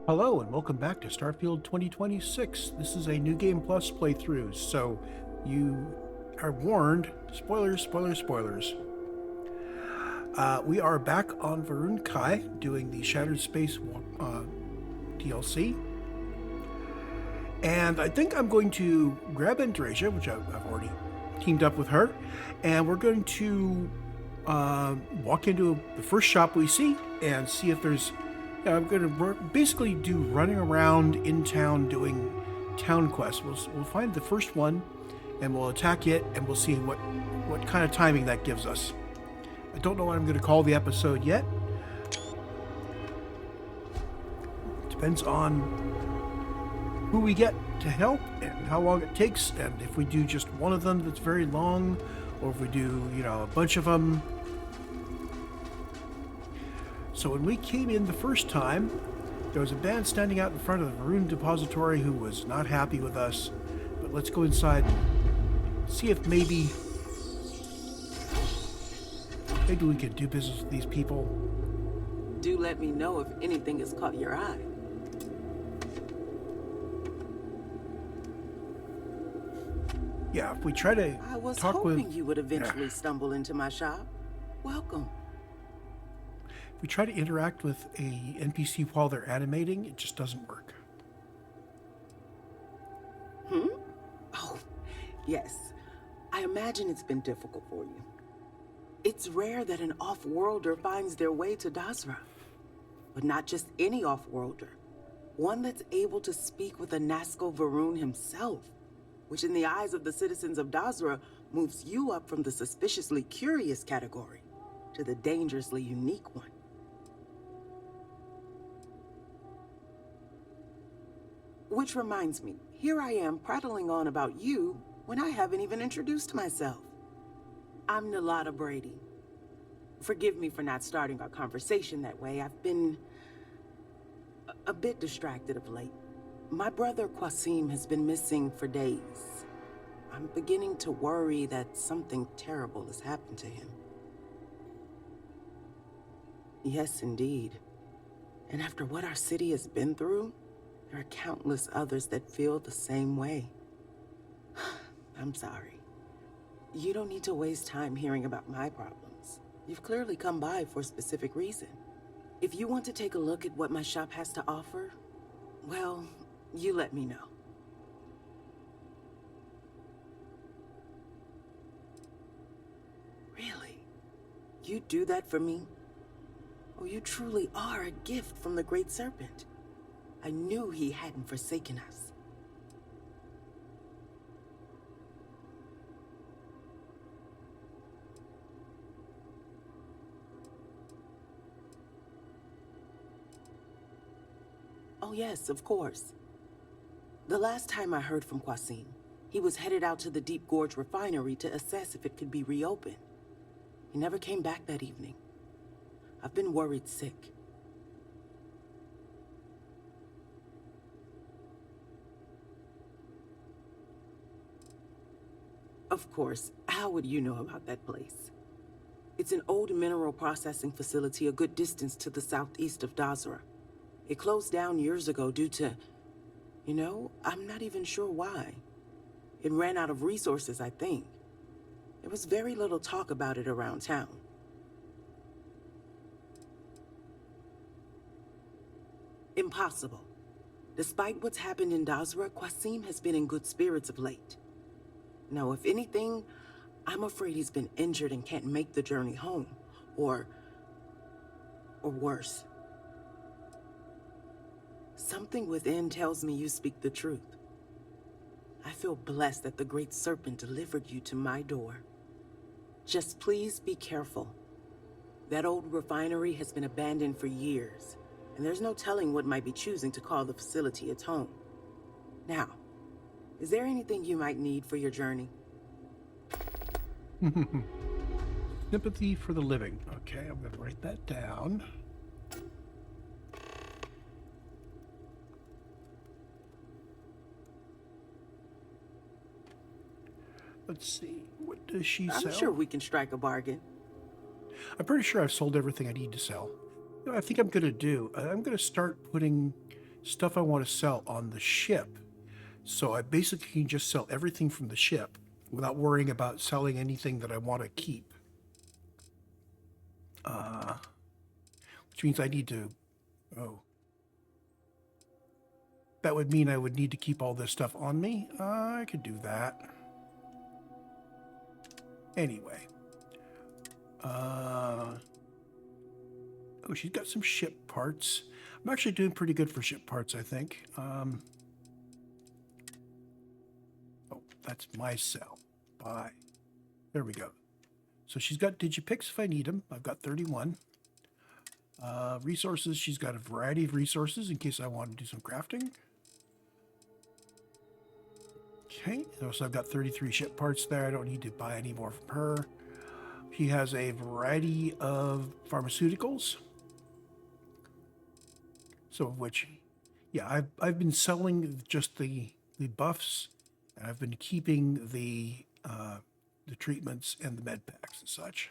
Hello and welcome back to Starfield 2026. This is a New Game Plus playthrough, so you are warned. Spoilers, spoilers, spoilers. We are back on Varun Kai doing the Shattered Space DLC. And I think I'm going to grab Andreja, which I've already teamed up with her, and we're going to walk into the first shop we see and see if there's I'm going to basically do running around in town doing town quests. We'll find the first one, and we'll attack it, and we'll see what kind of timing that gives us. I don't know what I'm going to call the episode yet. Depends on who we get to help and how long it takes, and if we do just one of them that's very long, or if we do, a bunch of them. So when we came in the first time, there was a band standing out in front of the Varun Depository who was not happy with us. But let's go inside and see if maybe we can do business with these people. Do let me know if anything has caught your eye. Yeah, if we try to I was talk hoping you would eventually stumble into my shop. Welcome. If we try to interact with a NPC while they're animating, it just doesn't work. Oh, yes. I imagine it's been difficult for you. It's rare that an off-worlder finds their way to Dazra. But not just any off-worlder. One that's able to speak with a Nazca Varun himself, which in the eyes of the citizens of Dazra moves you up from the suspiciously curious category to the dangerously unique one. Which reminds me, here I am prattling on about you when I haven't even introduced myself. I'm Nalada Brady. Forgive me for not starting our conversation that way. I've been a bit distracted of late. My brother Qasim has been missing for days. I'm beginning to worry that something terrible has happened to him. Yes, indeed. And after what our city has been through, there are countless others that feel the same way. I'm sorry. You don't need to waste time hearing about my problems. You've clearly come by for a specific reason. If you want to take a look at what my shop has to offer, well, you let me know. Really? You'd do that for me? Oh, you truly are a gift from the Great Serpent. I knew he hadn't forsaken us. Oh yes, of course. The last time I heard from Qasim, he was headed out to the Deep Gorge refinery to assess if it could be reopened. He never came back that evening. I've been worried sick. Of course, how would you know about that place? It's an old mineral processing facility a good distance to the southeast of Dazra. It closed down years ago due to, I'm not even sure why. It ran out of resources, I think. There was very little talk about it around town. Impossible. Despite what's happened in Dazra, Qasim has been in good spirits of late. No, if anything, I'm afraid he's been injured and can't make the journey home. Or worse. Something within tells me you speak the truth. I feel blessed that the Great Serpent delivered you to my door. Just please be careful. That old refinery has been abandoned for years, and there's no telling what might be choosing to call the facility its home. Now, is there anything you might need for your journey? Sympathy for the living. Okay, I'm going to write that down. Let's see. What does she sell? I'm sure we can strike a bargain. I'm pretty sure I've sold everything I need to sell. I think I'm going to do, I'm going to start putting stuff I want to sell on the ship. So I basically can just sell everything from the ship without worrying about selling anything that I want to keep. Which means I need to... Oh. That would mean I would need to keep all this stuff on me. I could do that. Anyway. Oh, she's got some ship parts. I'm actually doing pretty good for ship parts, I think. Oh, that's my cell. Bye. There we go. So she's got digipix if I need them. I've got 31. Resources, she's got a variety of resources in case I want to do some crafting. Okay, so I've got 33 ship parts there. I don't need to buy any more from her. She has a variety of pharmaceuticals. So of which, yeah, I've been selling just the buffs, and I've been keeping the treatments and the med packs and such.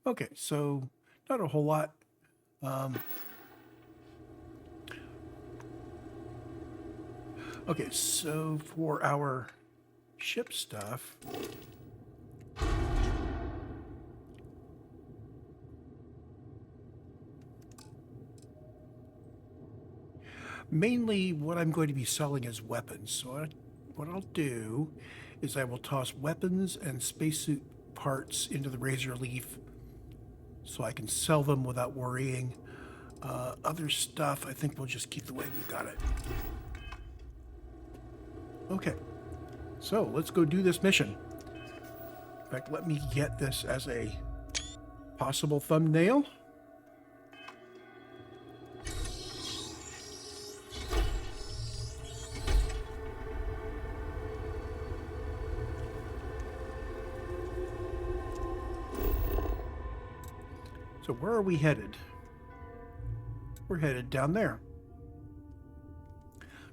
Okay, so not a whole lot. Okay, so for our ship stuff, mainly what I'm going to be selling is weapons. So what I'll do is I will toss weapons and spacesuit parts into the Razor Leaf so I can sell them without worrying. Other stuff, I think we'll just keep the way we've got it. Okay, so let's go do this mission. In fact, let me get this as a possible thumbnail. So where are we headed? We're headed down there.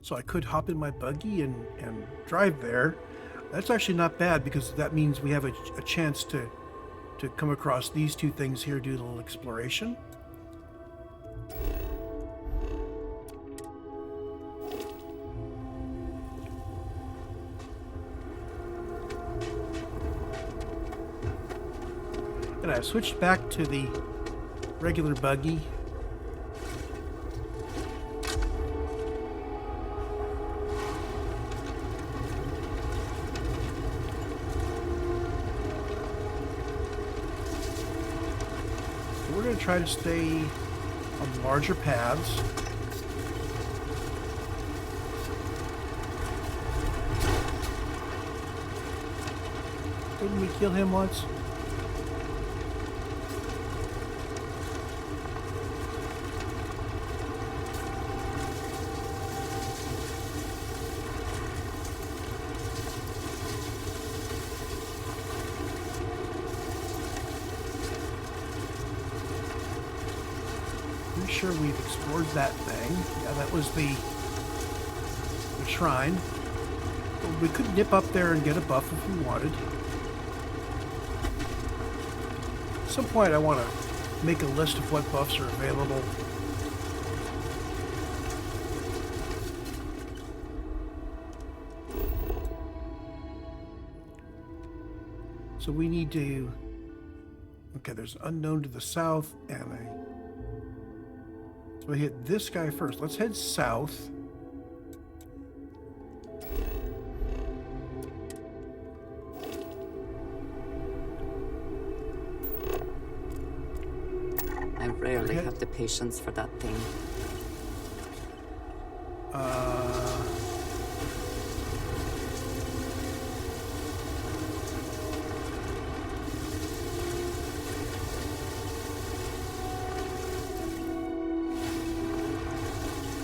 So I could hop in my buggy and drive there. That's actually not bad because that means we have a chance to come across these two things here, do a little exploration. And I've switched back to the regular buggy. We're going to try to stay on larger paths. Didn't we kill him once? Sure we've explored that thing. Yeah, that was the shrine. But we could nip up there and get a buff if we wanted. At some point I want to make a list of what buffs are available. So we need to... Okay, there's an unknown to the south and a... So we hit this guy first. Let's head south. I rarely have the patience for that thing.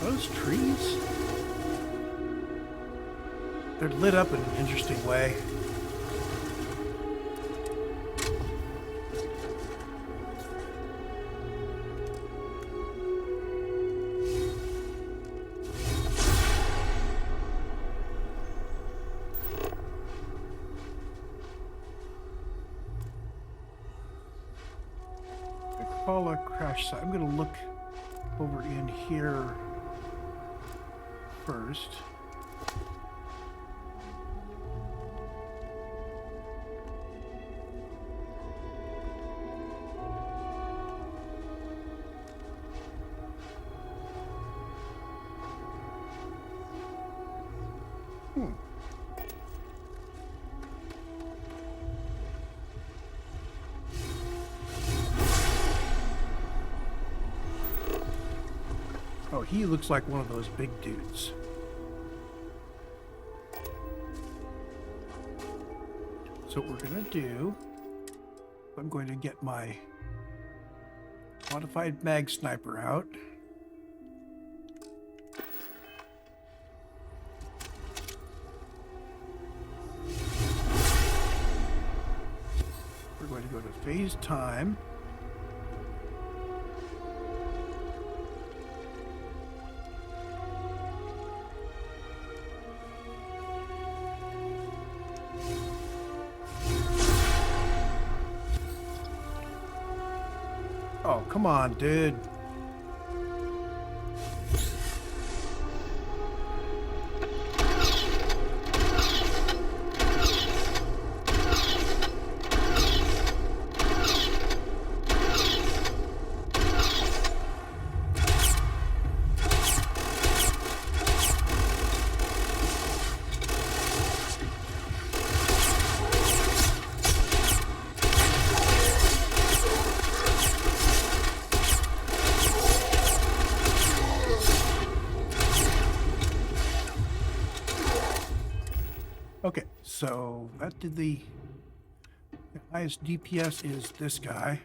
Those trees? They're lit up in an interesting way. Call a crash site. I'm going to look over in here first. Oh, he looks like one of those big dudes. So what we're going to do, I'm going to get my modified mag sniper out. We're going to go to phase time. Oh, come on, dude. Okay, so that did the highest DPS is this guy.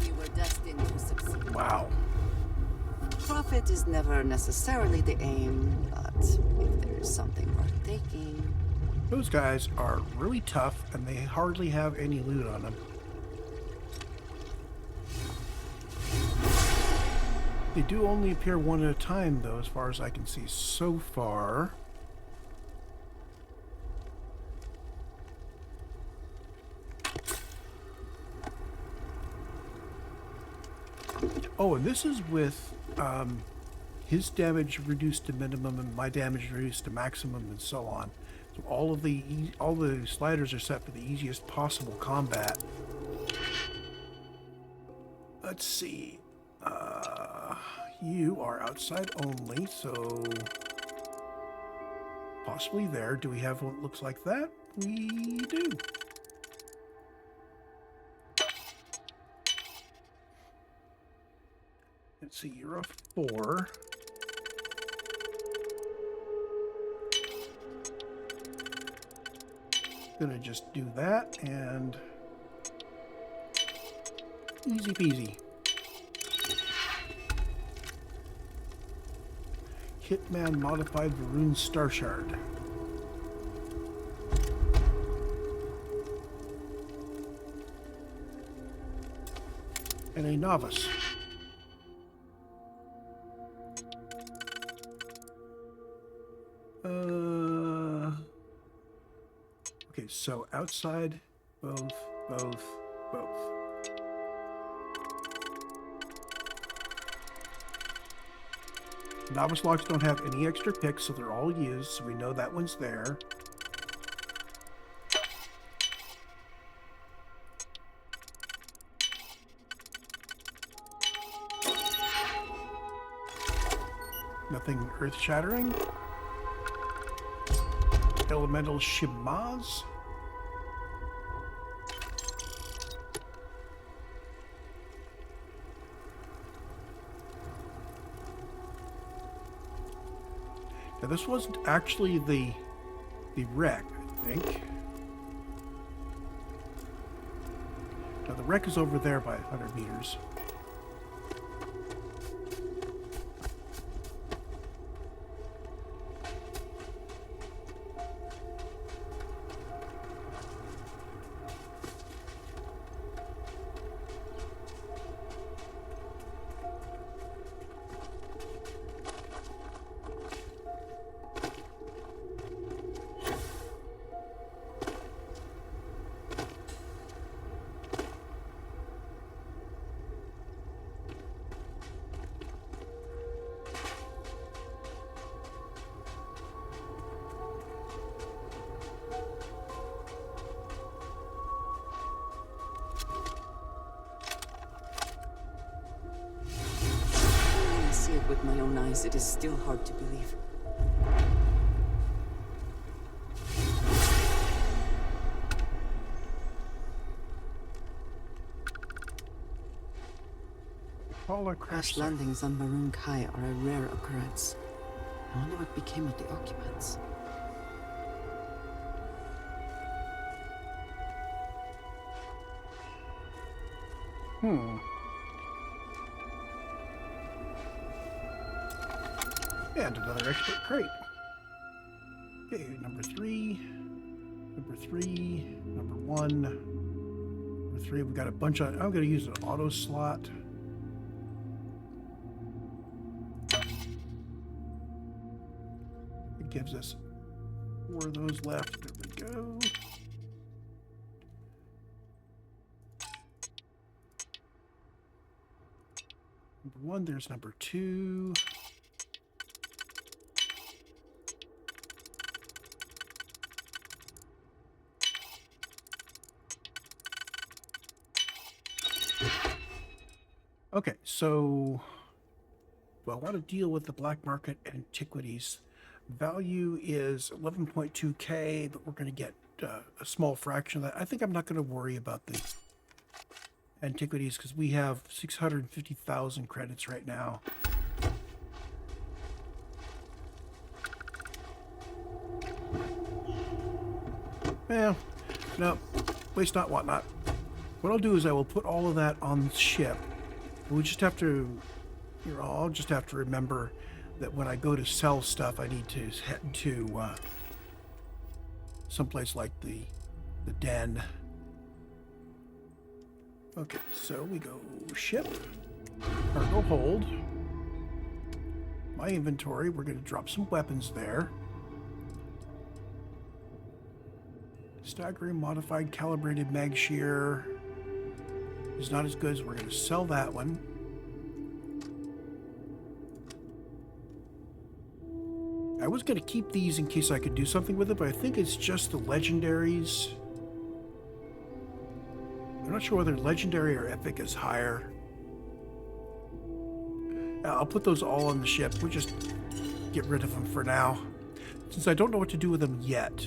We were destined to succeed. Wow. Profit is never necessarily the aim, but if there's something worth taking... Those guys are really tough, and they hardly have any loot on them. They do only appear one at a time, though, as far as I can see so far. Oh, and this is with his damage reduced to minimum and my damage reduced to maximum and so on. So all the sliders are set for the easiest possible combat. Let's see. You are outside only, so possibly there. Do we have what looks like that? We do. Let's see, you're a 4. Gonna just do that and easy peasy. Hitman modified Varun Star Shard. And a novice. Okay, so outside, both. Novice locks don't have any extra picks, so they're all used, so we know that one's there. Nothing earth-shattering. Elemental Shimaz. Now this wasn't actually the wreck, I think. Now the wreck is over there by 100 meters. with my own eyes, it is still hard to believe. Crash landings on Maroon Kai are a rare occurrence. I wonder what became of the occupants. And another expert crate. Okay, number 3, number 3, number 1, number 3. We've got a bunch of. I'm going to use an auto slot. It gives us 4 of those left. There we go. Number 1, there's number 2. Okay, so I want to deal with the black market antiquities. Value is 11.2K, but we're going to get a small fraction of that. I think I'm not going to worry about the antiquities because we have 650,000 credits right now. Well, no, waste not, want not. What I'll do is I will put all of that on the ship. We just have to, you know, I'll just have to remember that when I go to sell stuff, I need to head to someplace like the den. Okay, so we go ship, cargo hold. My inventory, we're going to drop some weapons there. Staggering modified calibrated mag shear is not as good, as we're going to sell that one. I was going to keep these in case I could do something with it, but I think it's just the legendaries. I'm not sure whether legendary or epic is higher. I'll put those all on the ship. We'll just get rid of them for now, since I don't know what to do with them yet.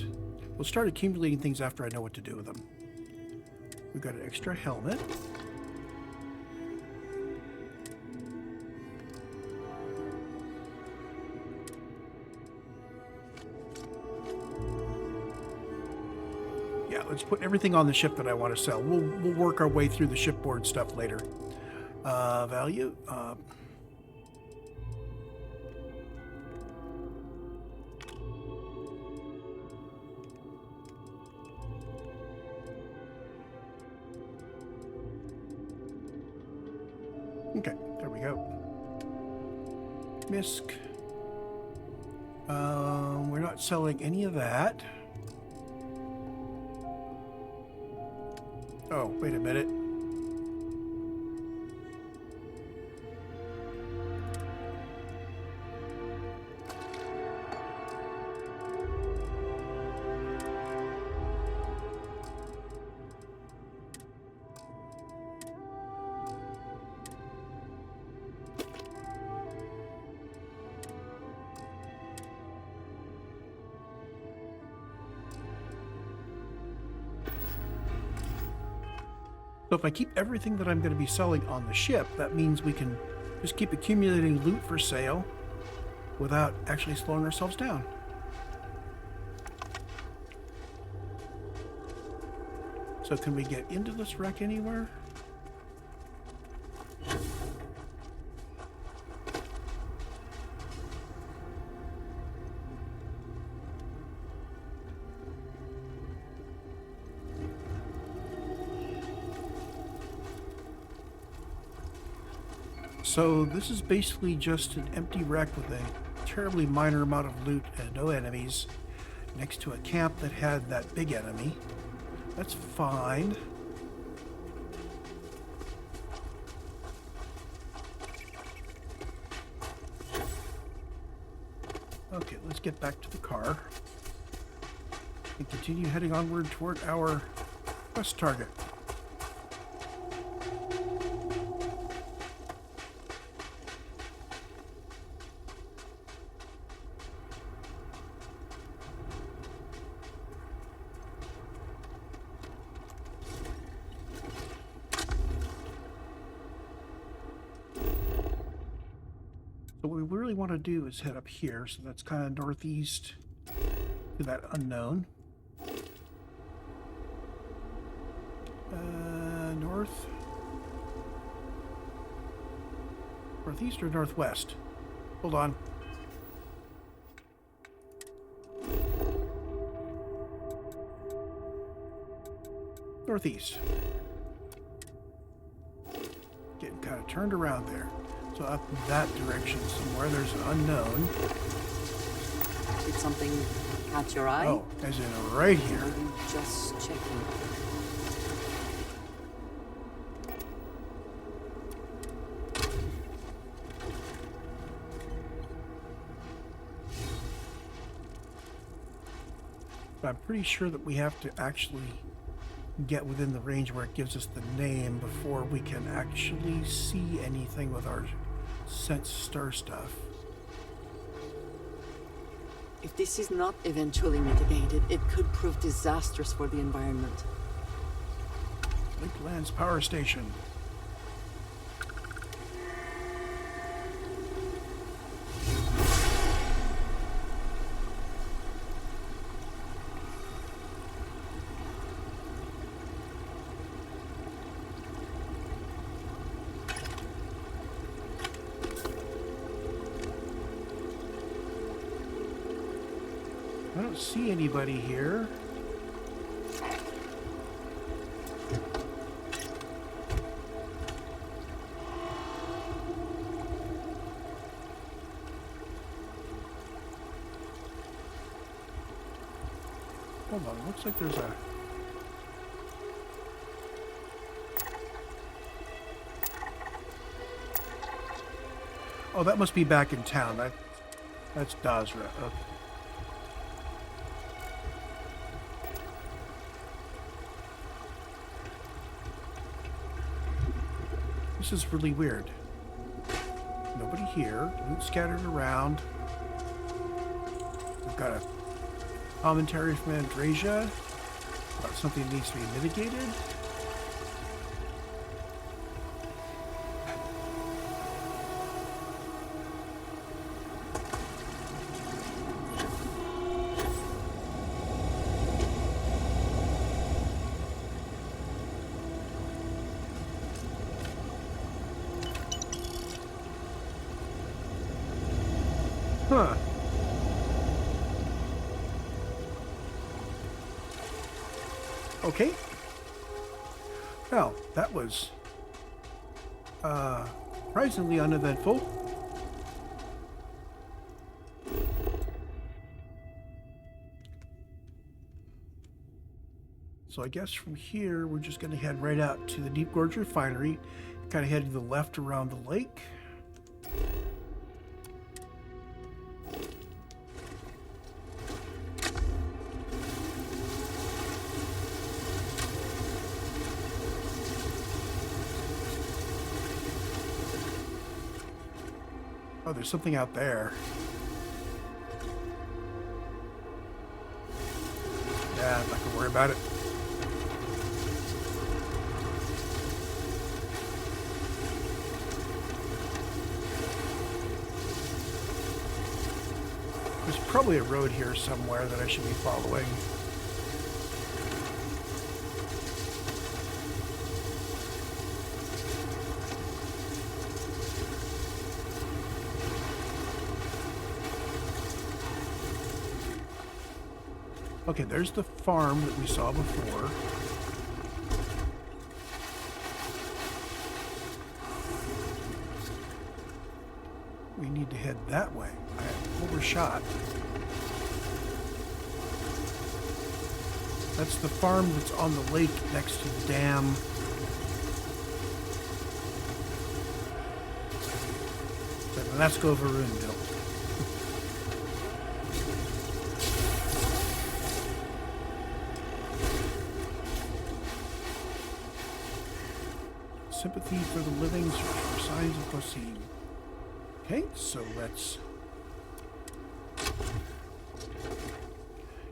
We'll start accumulating things after I know what to do with them. We've got an extra helmet. Let's put everything on the ship that I want to sell. We'll work our way through the shipboard stuff later. Value. Okay, there we go. MISC. We're not selling any of that. Oh, wait a minute. So if I keep everything that I'm going to be selling on the ship, that means we can just keep accumulating loot for sale without actually slowing ourselves down. So can we get into this wreck anywhere? So this is basically just an empty wreck with a terribly minor amount of loot and no enemies next to a camp that had that big enemy. That's fine. Okay, let's get back to the car and continue heading onward toward our quest target. what we really want to do is head up here. So that's kind of northeast to that unknown. North. Northeast or northwest? Hold on. Northeast. Getting kind of turned around there. So up that direction somewhere, there's an unknown. Did something catch your eye? Oh, as in right Or here. are you just checking? But I'm pretty sure that we have to actually get within the range where it gives us the name before we can actually see anything with our sense star stuff. If this is not eventually mitigated, it could prove disastrous for the environment. Lakelands Power Station. I don't see anybody here. Hold on, looks like there's a... Oh, that must be back in town. That's Dasra. Okay. This is really weird. Nobody here. Loot scattered around. We've got a commentary from Andreja about something that needs to be mitigated. Huh. Okay. Well, that was surprisingly uneventful. So I guess from here we're just going to head right out to the Deep Gorge Refinery, kind of head to the left around the lake. Oh, there's something out there. Yeah, I'm not gonna worry about it. There's probably a road here somewhere that I should be following. Okay, there's the farm that we saw before. We need to head that way. I overshot. That's the farm that's on the lake next to the dam. So let's go over Ruinville. Sympathy for the living, search for signs of Cosine. Okay, so let's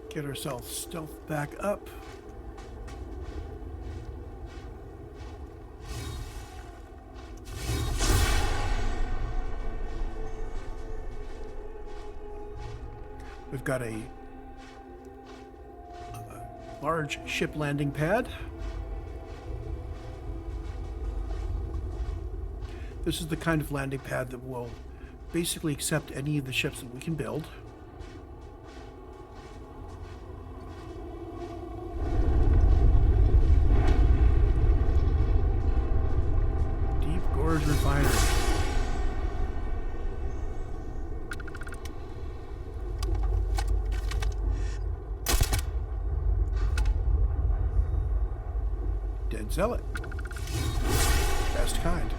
get ourselves stealth back up. We've got a large ship landing pad. This is the kind of landing pad that will basically accept any of the ships that we can build. Deep Gorge Refinery. Dead Zealot. Best kind.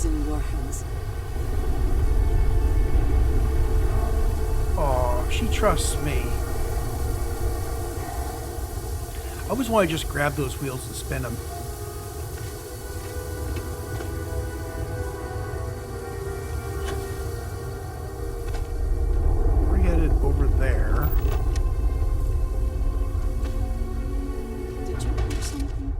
In your hands. Oh, she trusts me. I always want to just grab those wheels and spin them. We're headed over there. Did you do something?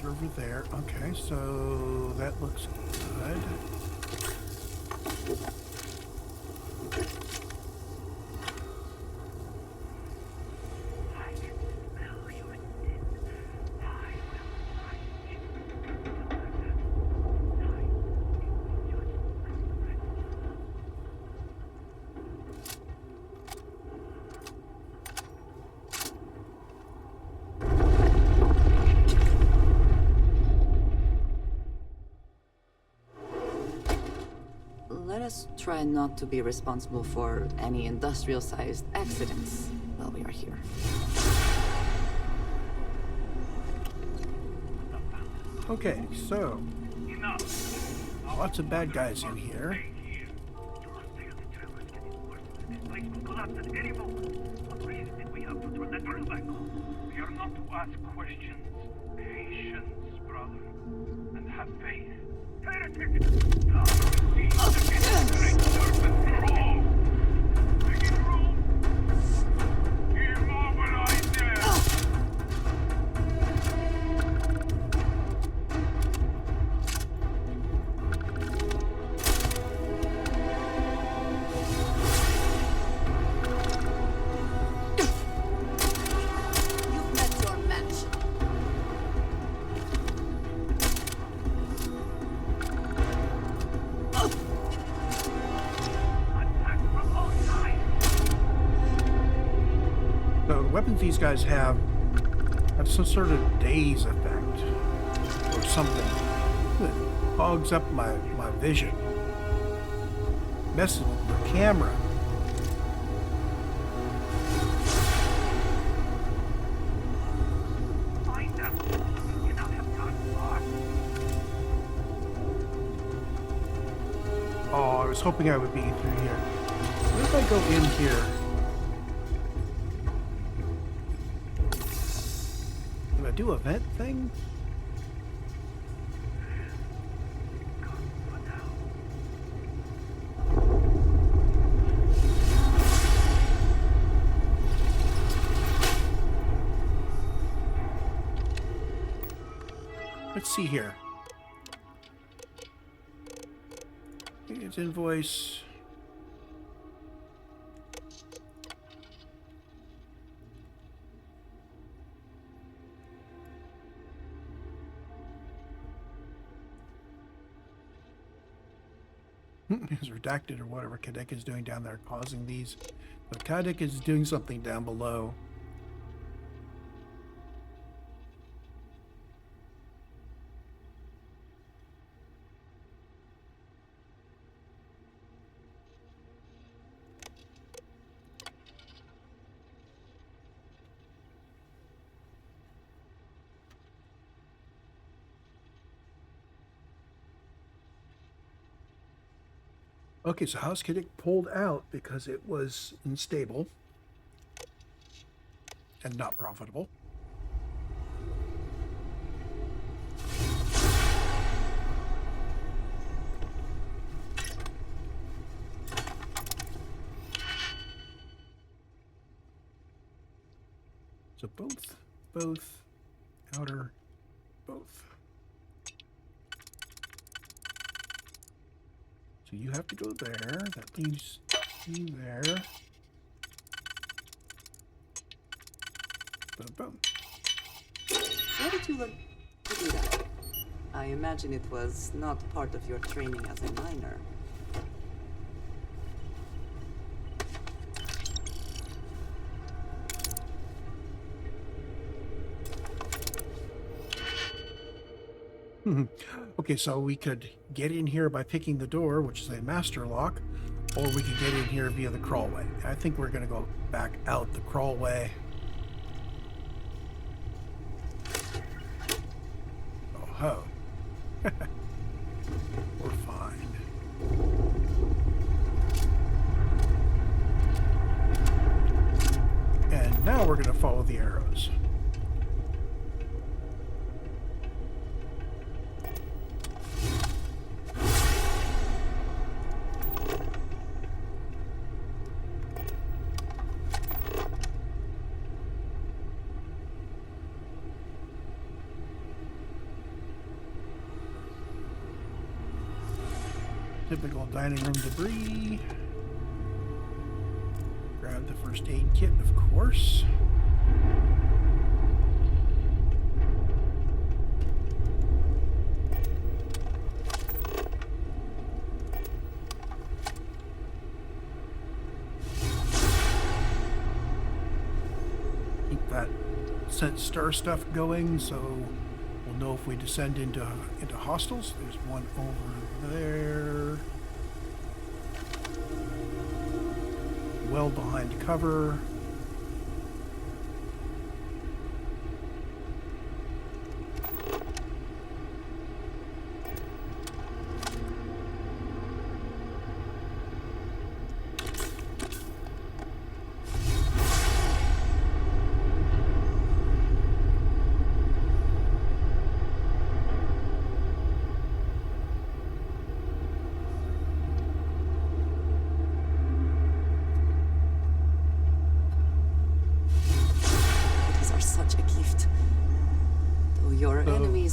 Over there. Okay, so that looks good. Let us try not to be responsible for any industrial-sized accidents while we are here. Okay, so lots of bad guys in here. We are not to ask questions. Patience, brother, and have faith. Heretic! Great serpent, roll! Making room! Immobilize them! You've met your match. So the weapons these guys have some sort of daze effect or something that fogs up my vision. Messes with the camera. Find them. We cannot have gone far. Oh, I was hoping I would be through here. What if I go in here? Can I do a vent thing? Gone for now. Let's see here. It's invoice. Is redacted or whatever Kadek is doing down there causing these. But Kadek is doing something down below. Okay, so House Kadek pulled out because it was unstable and not profitable. So both, outer, both. So you have to go there. That leaves you there. Boom, boom. Where did you learn to do that? I imagine it was not part of your training as a miner. Okay, so we could get in here by picking the door, which is a master lock, or we could get in here via the crawlway. I think we're going to go back out the crawlway. Oh ho. We're fine. And now we're going to follow the arrows. Typical dining room debris. Grab the first aid kit, of course. Keep that scent star stuff going, so we'll know if we descend into hostels. There's one over there. Well behind cover.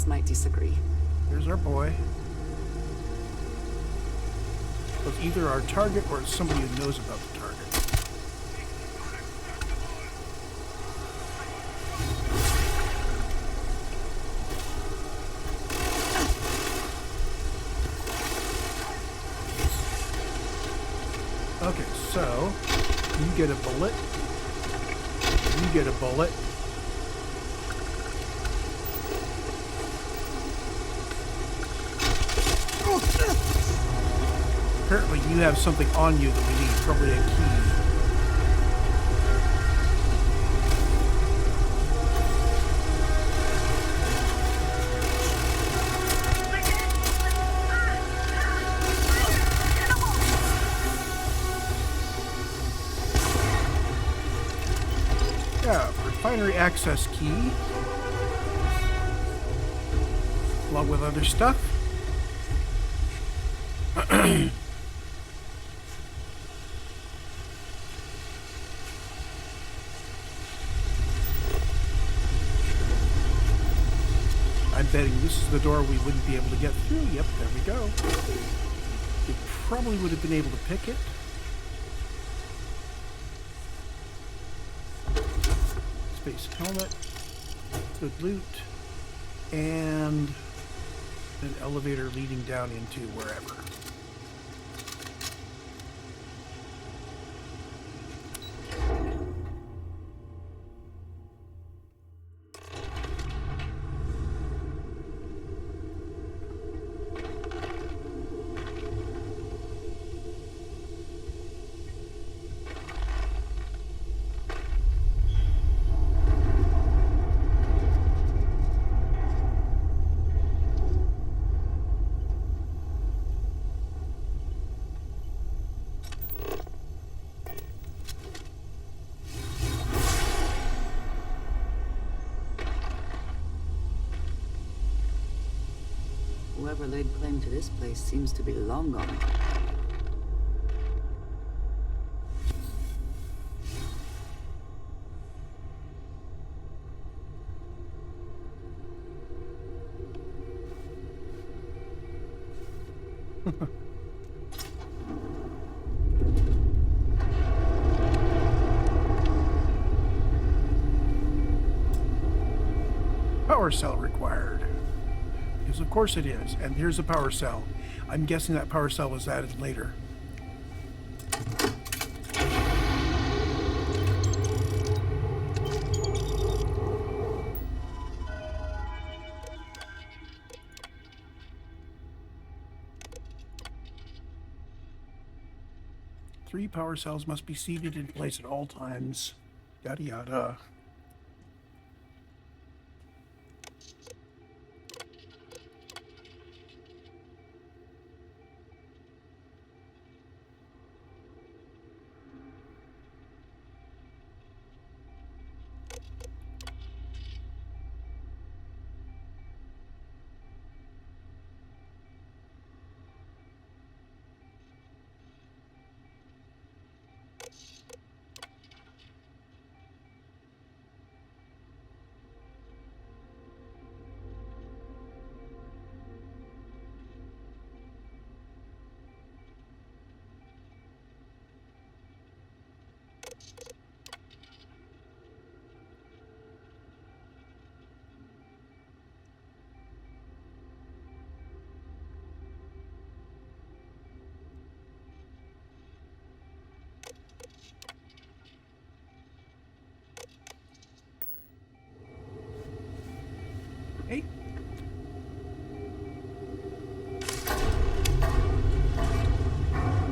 Might disagree. There's our boy. It's either our target or it's somebody who knows about the target. Okay, so you get a bullet. You get a bullet. Apparently you have something on you that we need, probably a key. Yeah, refinery access key. Along with other stuff. I'm betting this is the door we wouldn't be able to get through. Yep, there we go. We probably would have been able to pick it. Space helmet, good loot, and an elevator leading down into wherever. Whoever laid claim to this place seems to be long gone. Power cell required. Because of course it is. And here's a power cell. I'm guessing that power cell was added later. Three power cells must be seated in place at all times. Yada yada. Hey.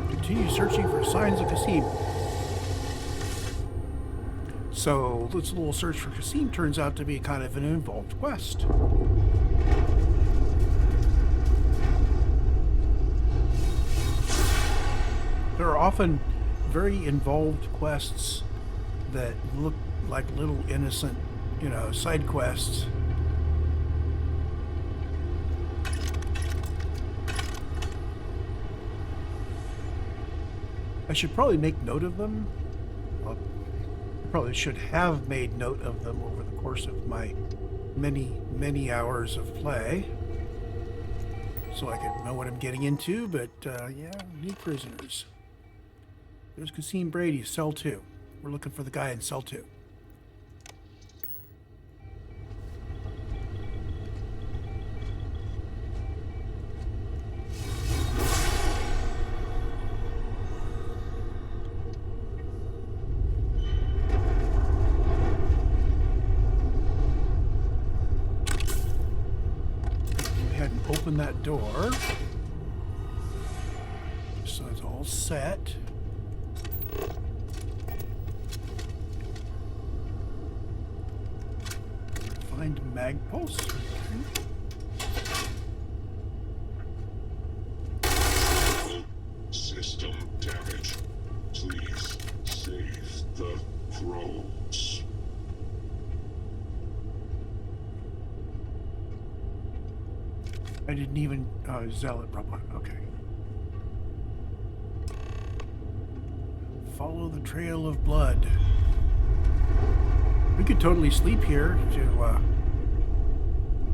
Continue searching for signs of Kasim. So this little search for Kasim turns out to be kind of an involved quest. There are often very involved quests that look like little innocent, side quests. I should probably make note of them. Well, I probably should have made note of them over the course of my many hours of play, so I could know what I'm getting into. But yeah, need prisoners. There's Kasim Brady, cell 2. We're looking for the guy in cell 2. Open that door. So so it's all set. Find mag pulse. System damage. Please save the crows. I didn't even zealot robot. Okay. Follow the trail of blood. We could totally sleep here to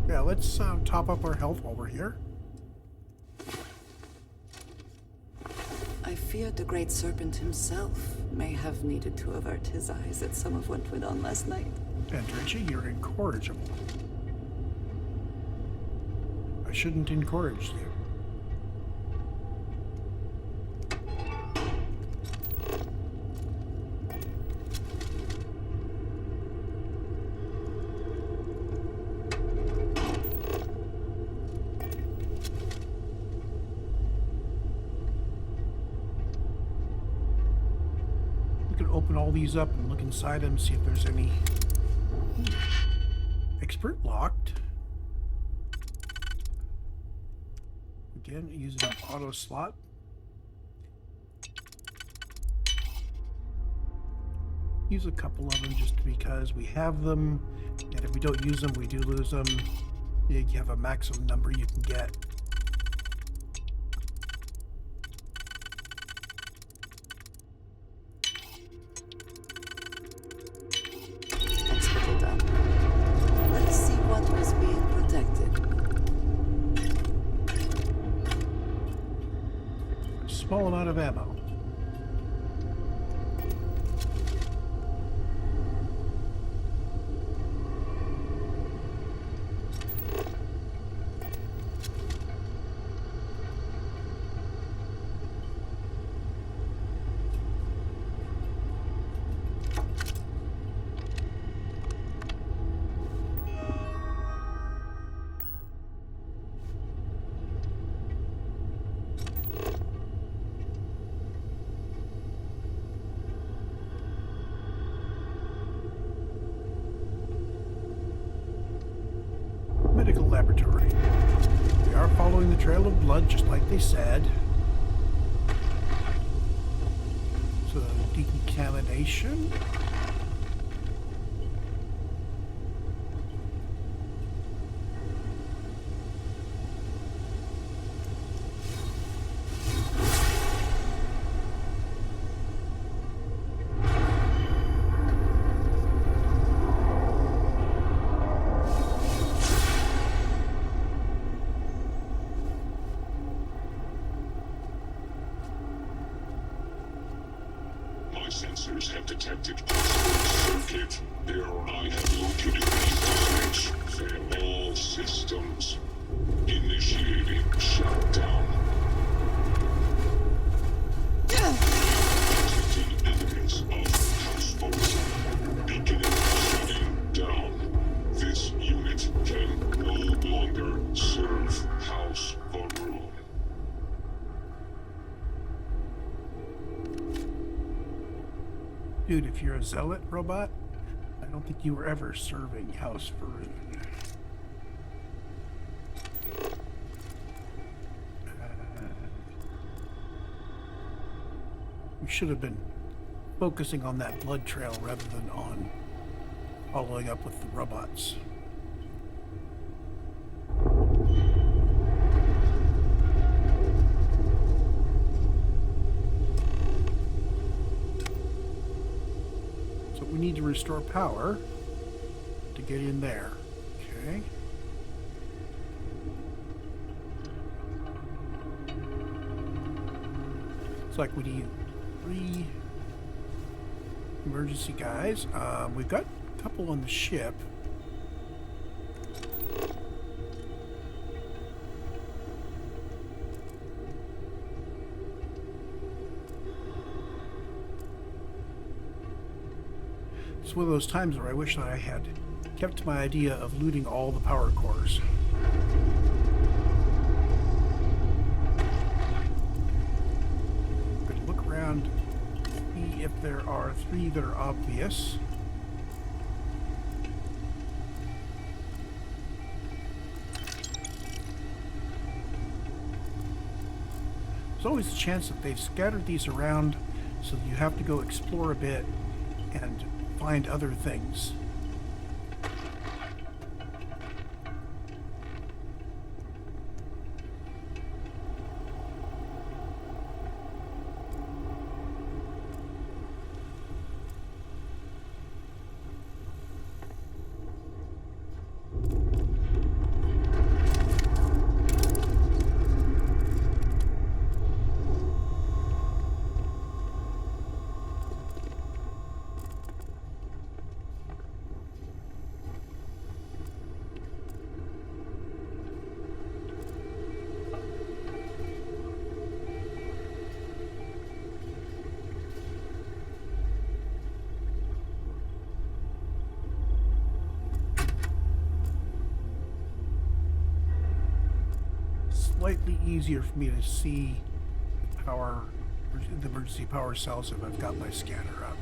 yeah, let's top up our health while we're here. I feared the great serpent himself may have needed to avert his eyes at some of what went on last night. Andreja, you're incorrigible. I shouldn't encourage you. Open all these up and look inside them, see if there's any. Expert locked. Again, using an auto slot. Use a couple of them just because we have them, and if we don't use them, we do lose them. You have a maximum number you can get. Small amount of ammo. Medical laboratory. We are following the trail of blood just like they said. So decontamination. Sensors have detected possible circuit error. I have located these damage. Fail all systems. Initiating shutdown. Detecting evidence of household. Beginning shutting down. This unit can no longer serve House Varun. Dude, if you're a zealot robot, I don't think you were ever serving House Varun. We should have been focusing on that blood trail rather than on following up with the robots. We need to restore power to get in there. Okay. Looks like we need 3 emergency guys. We've got a couple on the ship. It's one of those times where I wish that I had kept to my idea of looting all the power cores. if there are 3 that are obvious. There's always a chance that they've scattered these around, so you have to go explore a bit and find other things. Slightly easier for me to see the emergency power cells if I've got my scanner up.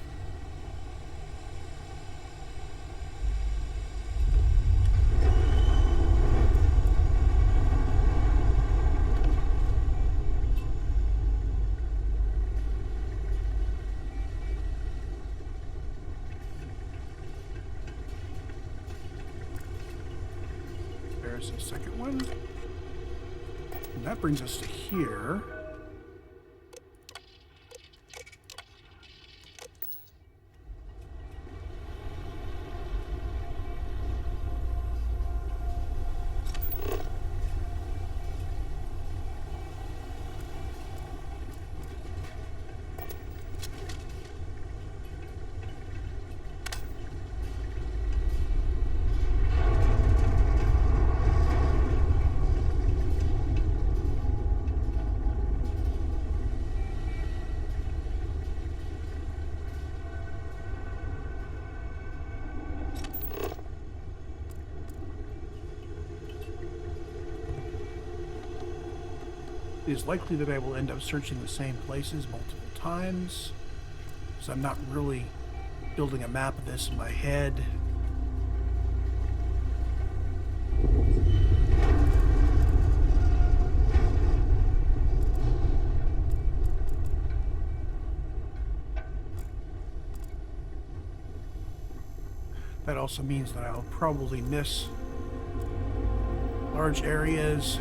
There's the second one. And that brings us to here. It is likely that I will end up searching the same places multiple times, so I'm not really building a map of this in my head. That also means that I'll probably miss large areas.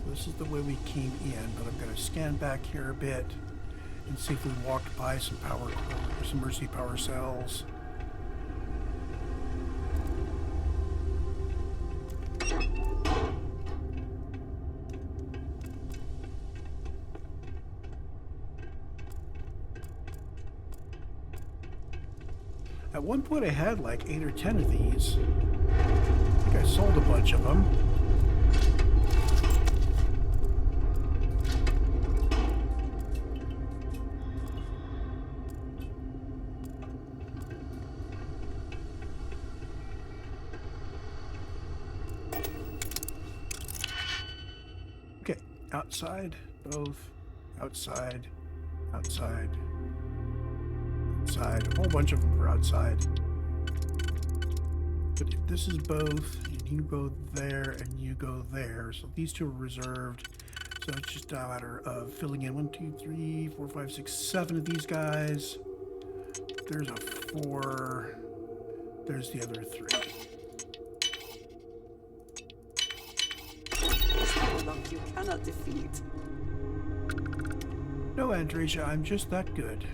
This is the way we came in, but I'm going to scan back here a bit and see if we walked by some some emergency power cells. At one point I had like 8 or 10 of these. I think I sold a bunch of them. Okay, outside, both, outside, outside. A whole bunch of them are outside. But if this is both, and you go there and you go there, so these two are reserved. So it's just a matter of filling in 1, 2, 3, 4, 5, 6, 7 of these guys. There's a 4. There's the other 3. You cannot defeat. No, Andreja, I'm just that good.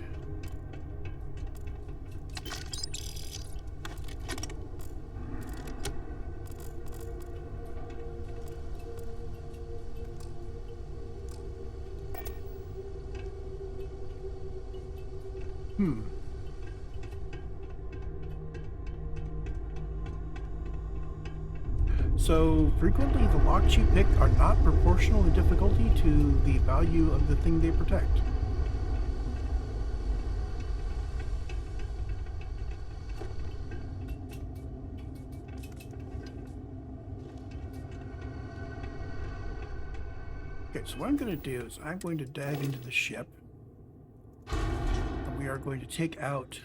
So frequently the locks you pick are not proportional in difficulty to the value of the thing they protect. Okay, so what I'm going to do is I'm going to dive into the ship. And we are going to take out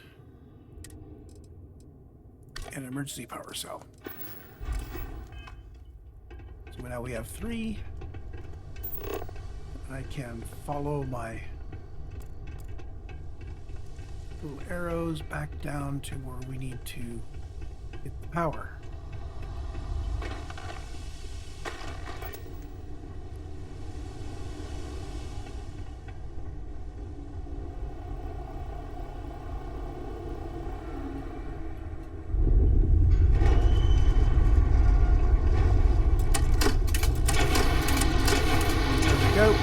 an emergency power cell. So now we have 3. I can follow my little arrows back down to where we need to get the power. There we go.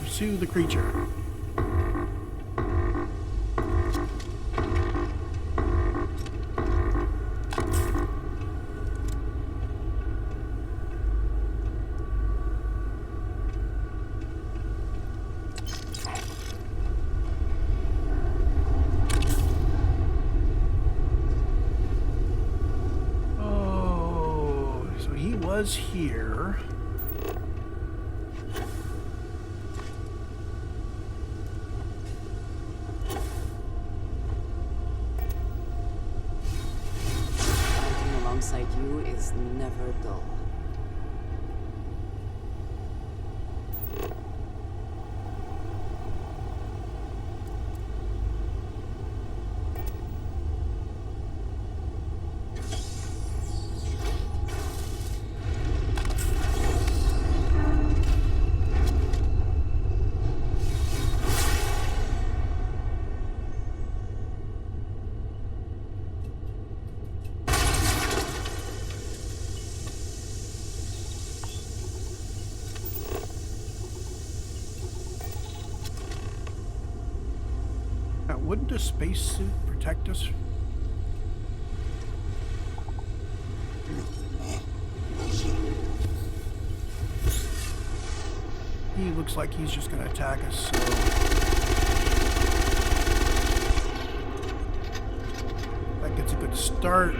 Pursue the creature. Oh, so he was here. Alongside you is never dull. Now, wouldn't a spacesuit protect us? He looks like he's just going to attack us, so... That gets a good start.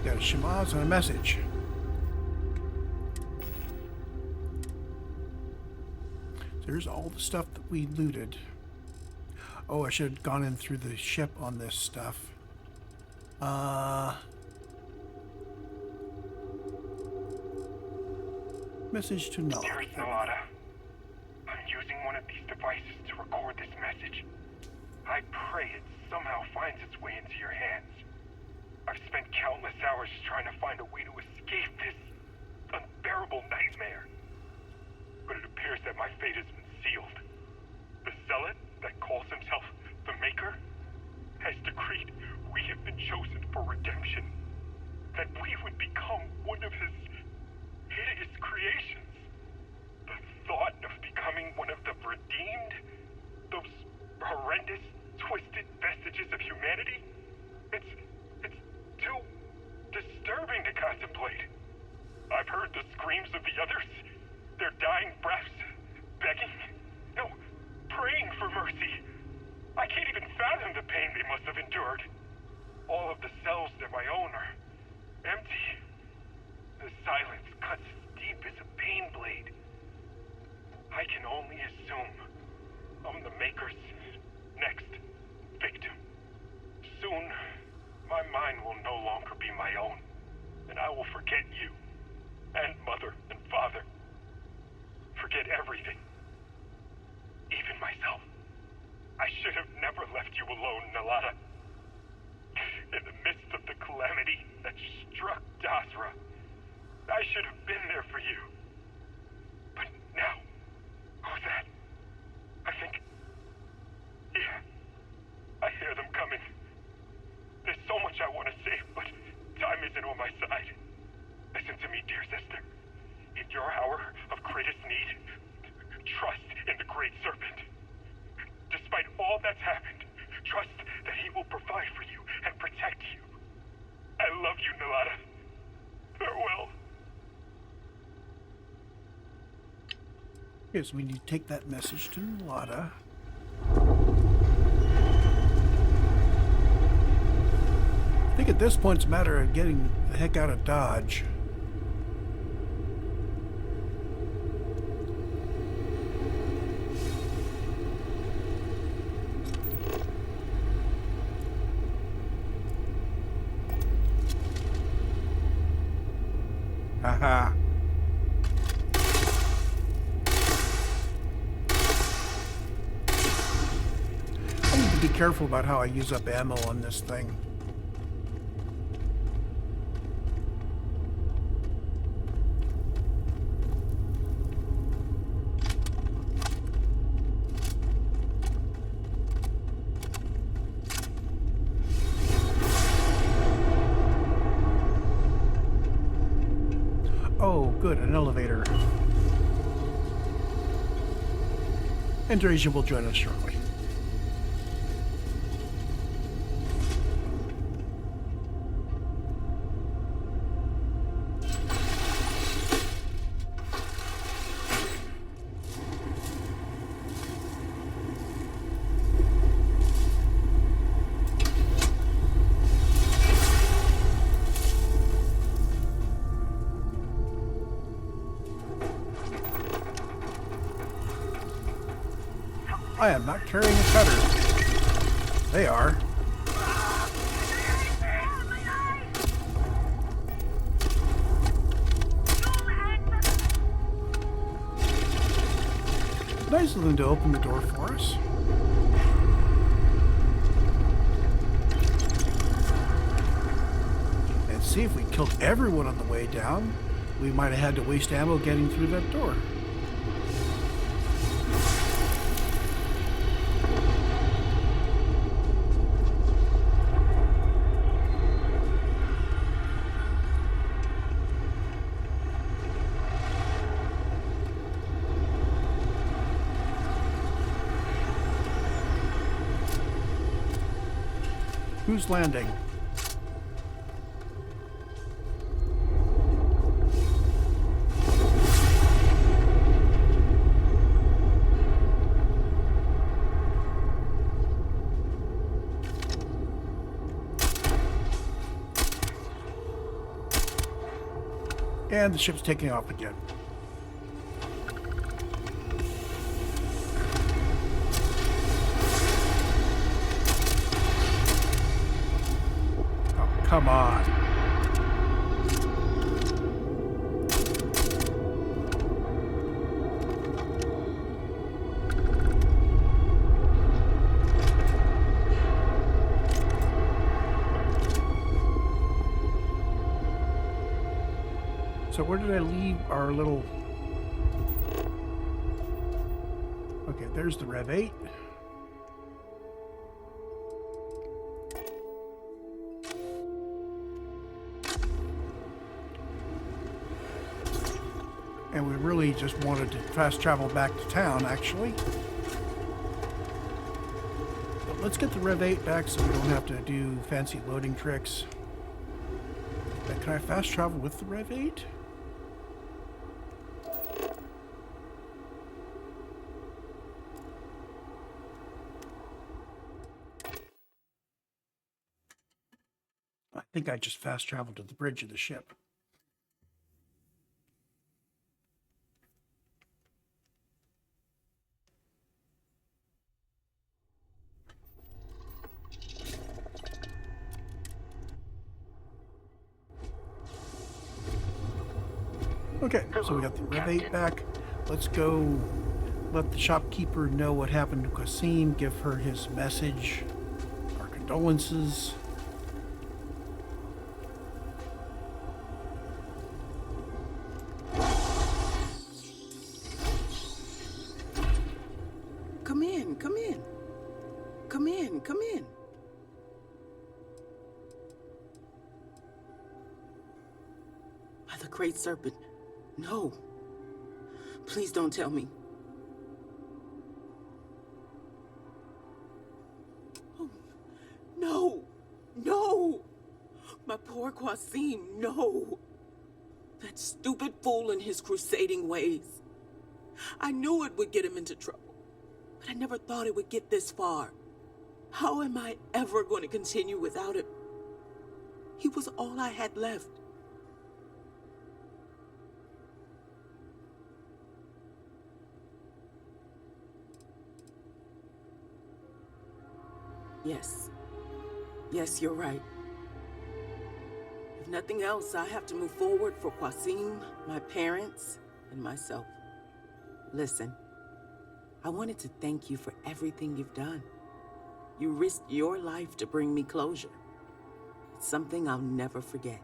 Got a Shemaz and a message. There's all the stuff that we looted. Oh, I should have gone in through the ship on this stuff. Message to Nala. Dearest Nalada, I'm using one of these devices to record this message. I pray it somehow finds its way into your hands. I've spent countless hours trying to find a way to escape this unbearable nightmare. But it appears that my fate has been sealed. The zealot that calls himself the Maker has decreed we have been chosen for redemption. That we would become one of his hideous creations. The thought of becoming one of the redeemed, those horrendous, twisted vestiges of humanity, it's too disturbing to contemplate. I've heard the screams of the others, their dying breaths, begging, no, praying for mercy. I can't even fathom the pain they must have endured. All of the cells that I own are empty. The silence cuts as deep as a pain blade. I can only assume I'm the Maker's next victim. Soon, my mind will no longer be my own, and I will forget you, and Mother and Father. Forget everything. Even myself. I should have never left you alone, Nalada. In the midst of the calamity that struck Dasra, I should have been there for you. But now, who's that? I think... Yeah, I hear them coming. There's so much I want to say, but my side. Listen to me, dear sister. In your hour of greatest need, trust in the Great Serpent. Despite all that's happened, trust that he will provide for you and protect you. I love you, Nalada. Farewell. Yes, we need to take that message to Lada. I think at this point it's a matter of getting the heck out of Dodge. Haha. I need to be careful about how I use up ammo on this thing. Oh, good, an elevator. Andreja will join us shortly. I am not carrying a cutter. They are. Nice of them to open the door for us. And see, if we killed everyone on the way down, we might have had to waste ammo getting through that door. Who's landing? And the ship's taking off again. Come on. So where did I leave our little... Okay, there's the Rev 8. And we really just wanted to fast travel back to town, actually. But let's get the Rev 8 back so we don't have to do fancy loading tricks. And can I fast travel with the Rev 8? I think I just fast traveled to the bridge of the ship. Okay, so we got the Rev 8 back. Let's go let the shopkeeper know what happened to Qasim, give her his message, our condolences. Come in, come in. Come in, come in. By the Great Serpent. No. Please don't tell me. Oh, no. No. My poor Qasim, no. That stupid fool and his crusading ways. I knew it would get him into trouble, but I never thought it would get this far. How am I ever going to continue without him? He was all I had left. Yes. Yes, you're right. If nothing else, I have to move forward for Qasim, my parents, and myself. Listen, I wanted to thank you for everything you've done. You risked your life to bring me closure. It's something I'll never forget.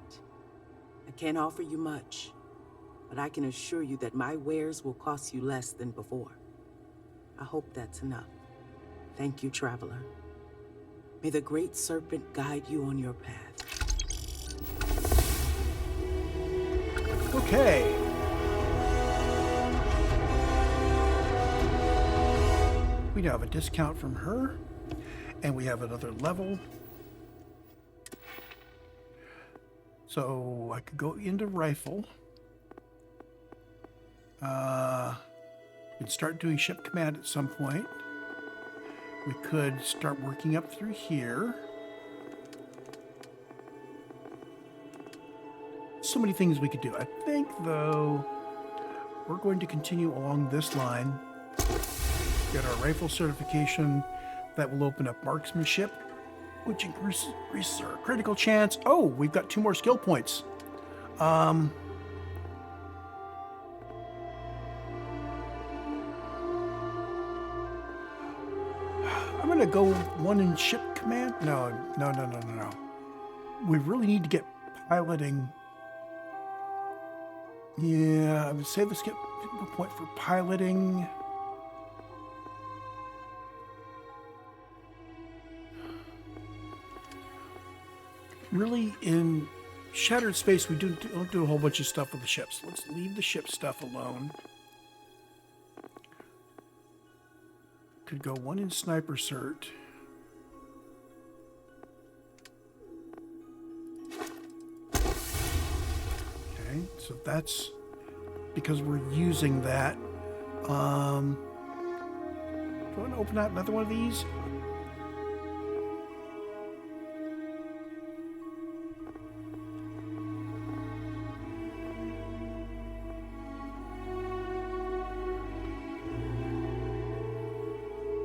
I can't offer you much, but I can assure you that my wares will cost you less than before. I hope that's enough. Thank you, traveler. May the Great Serpent guide you on your path. Okay. We now have a discount from her, and we have another level. So I could go into rifle. Could start doing ship command at some point. We could start working up through here. So many things we could do. I think, though, we're going to continue along this line. Get our rifle certification. That will open up marksmanship, which increases our critical chance. Oh, we've got 2 more skill points. I'm going to go 1 in ship command. No. We really need to get piloting. Yeah, I would say let's get a point for piloting. Really, in Shattered Space, we don't do a whole bunch of stuff with the ships. Let's leave the ship stuff alone. Could go 1 in Sniper Cert. Okay, so that's because we're using that. Do I want to open out another one of these?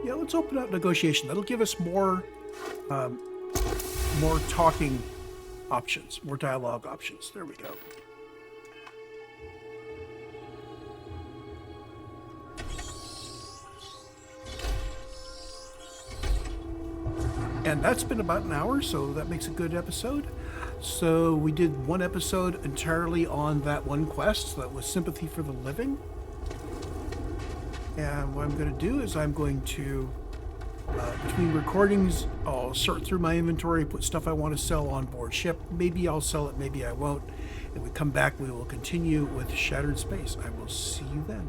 Yeah, let's open up negotiation. That'll give us more talking options, more dialogue options. There we go. And that's been about an hour, so that makes a good episode. So we did 1 episode entirely on that one quest. So that was Sympathy for the Living. And what I'm going to do is I'm going to, between recordings, I'll sort through my inventory, put stuff I want to sell on board ship. Maybe I'll sell it, maybe I won't. When we come back, we will continue with Shattered Space. I will see you then.